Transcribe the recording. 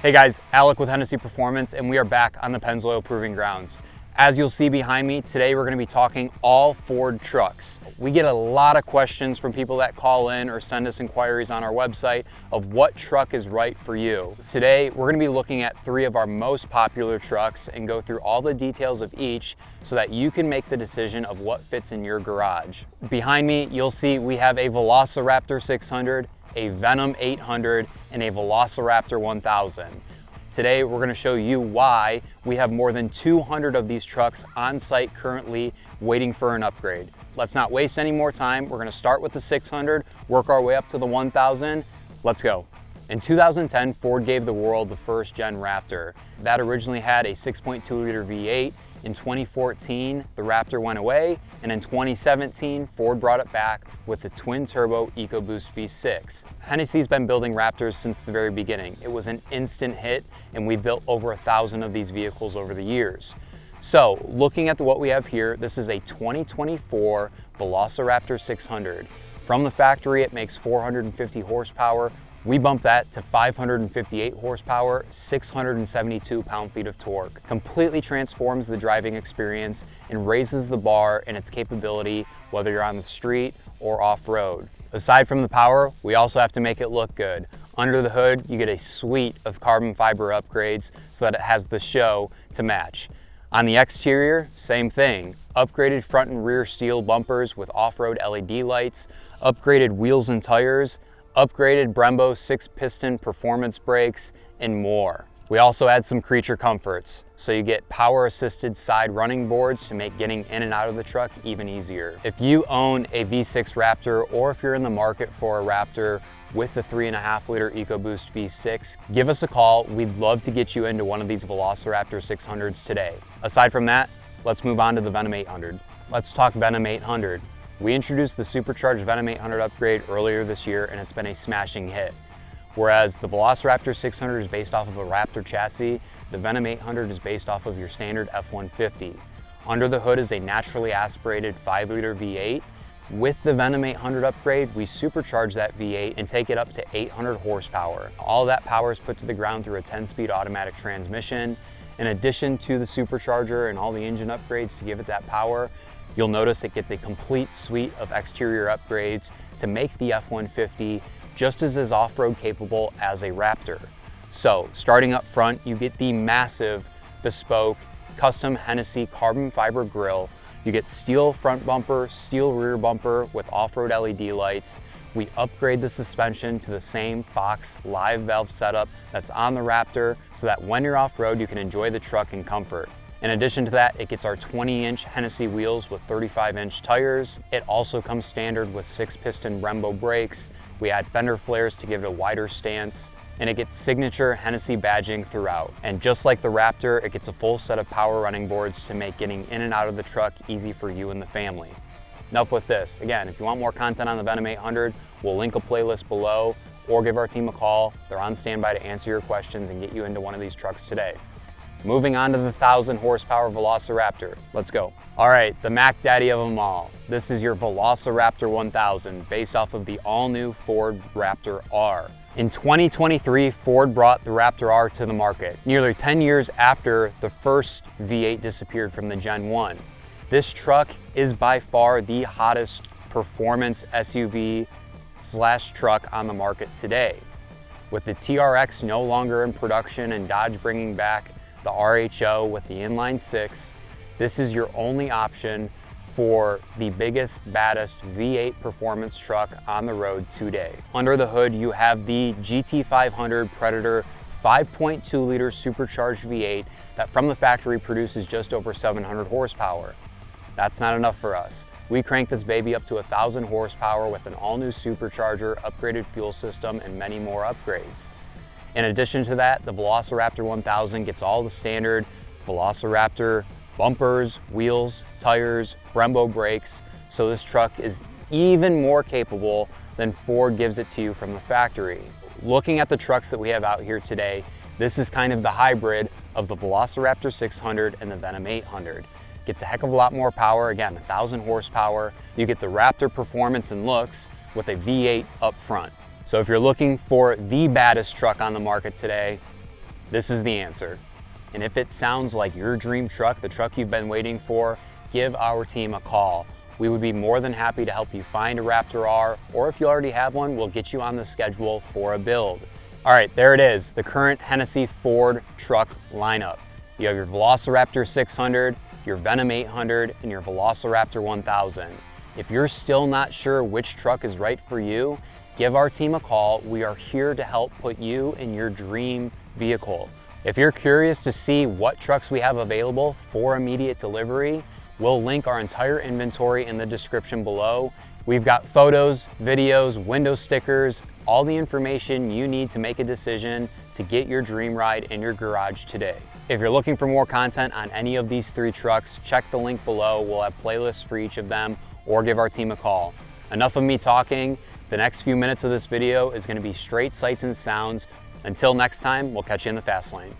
Hey guys, Alec with Hennessey Performance, and we are back on the Pennzoil Proving Grounds. As you'll see behind me, today we're going to be talking all Ford trucks. We get a lot of questions from people that call in or send us inquiries on our website of what truck is right for you. Today, we're going to be looking at 3 of our most popular trucks and go through all the details of each so that you can make the decision of what fits in your garage. Behind me, you'll see we have a VelociRaptor 600, a Venom 800, and a VelociRaptor 1000. Today, we're going to show you why we have more than 200 of these trucks on site currently waiting for an upgrade. Let's not waste any more time. We're going to start with the 600, work our way up to the 1000. Let's go. In 2010, Ford gave the world the first gen Raptor. That originally had a 6.2 liter V8. In 2014, the Raptor went away, and in 2017, Ford brought it back with the twin-turbo EcoBoost V6. Hennessey's been building Raptors since the very beginning. It was an instant hit, and we've built over 1,000 of these vehicles over the years. So, looking at what we have here, this is a 2024 VelociRaptor 600. From the factory, it makes 450 horsepower. We bumped that to 558 horsepower, 672 pound-feet of torque. Completely transforms the driving experience and raises the bar in its capability, whether you're on the street or off-road. Aside from the power, we also have to make it look good. Under the hood, you get a suite of carbon fiber upgrades so that it has the show to match. On the exterior, same thing. Upgraded front and rear steel bumpers with off-road LED lights, upgraded wheels and tires, upgraded Brembo 6-piston performance brakes, and more. We also add some creature comforts, so you get power-assisted side running boards to make getting in and out of the truck even easier. If you own a V6 Raptor, or if you're in the market for a Raptor with the 3.5 liter EcoBoost V6, give us a call. We'd love to get you into one of these VelociRaptor 600s today. Aside from that, let's move on to the Venom 800. Let's talk Venom 800. We introduced the supercharged Venom 800 upgrade earlier this year, and it's been a smashing hit. Whereas the VelociRaptor 600 is based off of a Raptor chassis, the Venom 800 is based off of your standard F-150. Under the hood is a naturally aspirated 5 liter V8. With the Venom 800 upgrade, we supercharge that V8 and take it up to 800 horsepower. All that power is put to the ground through a 10-speed automatic transmission. In addition to the supercharger and all the engine upgrades to give it that power, you'll notice it gets a complete suite of exterior upgrades to make the F-150 just as off-road capable as a Raptor. So, starting up front, you get the massive, bespoke, custom Hennessey carbon fiber grille. You get steel front bumper, steel rear bumper with off-road LED lights. We upgrade the suspension to the same Fox live valve setup that's on the Raptor so that when you're off-road, you can enjoy the truck in comfort. In addition to that, it gets our 20-inch Hennessey wheels with 35-inch tires. It also comes standard with 6-piston Brembo brakes. We add fender flares to give it a wider stance, and it gets signature Hennessey badging throughout. And just like the Raptor, it gets a full set of power running boards to make getting in and out of the truck easy for you and the family. Enough with this. Again, if you want more content on the Venom 800, we'll link a playlist below, or give our team a call. They're on standby to answer your questions and get you into one of these trucks today. Moving on to the 1,000 horsepower VelociRaptor. Let's go. All right, the Mac Daddy of them all. This is your VelociRaptor 1000, based off of the all-new Ford Raptor R. In 2023, Ford brought the Raptor R to the market, nearly 10 years after the first V8 disappeared from the Gen 1. This truck is by far the hottest performance SUV/truck on the market today. With the TRX no longer in production and Dodge bringing back the RHO with the inline 6, this is your only option for the biggest, baddest V8 performance truck on the road today. Under the hood, you have the GT500 Predator 5.2 liter supercharged V8 that from the factory produces just over 700 horsepower. That's not enough for us. We crank this baby up to 1,000 horsepower with an all-new supercharger, upgraded fuel system, and many more upgrades. In addition to that, the VelociRaptor 1000 gets all the standard VelociRaptor bumpers, wheels, tires, Brembo brakes, so this truck is even more capable than Ford gives it to you from the factory. Looking at the trucks that we have out here today, this is kind of the hybrid of the VelociRaptor 600 and the Venom 800. Gets a heck of a lot more power, again, 1,000 horsepower. You get the Raptor performance and looks with a V8 up front. So if you're looking for the baddest truck on the market today, this is the answer. And if it sounds like your dream truck, the truck you've been waiting for, give our team a call. We would be more than happy to help you find a Raptor R, or if you already have one, we'll get you on the schedule for a build. All right, there it is, the current Hennessey Ford truck lineup. You have your VelociRaptor 600, your Venom 800, and your VelociRaptor 1000. If you're still not sure which truck is right for you, give our team a call. We are here to help put you in your dream vehicle. If you're curious to see what trucks we have available for immediate delivery, we'll link our entire inventory in the description below. We've got photos, videos, window stickers, all the information you need to make a decision to get your dream ride in your garage today. If you're looking for more content on any of these 3 trucks, check the link below. We'll have playlists for each of them, or give our team a call. Enough of me talking. The next few minutes of this video is going to be straight sights and sounds. Until next time, we'll catch you in the fast lane.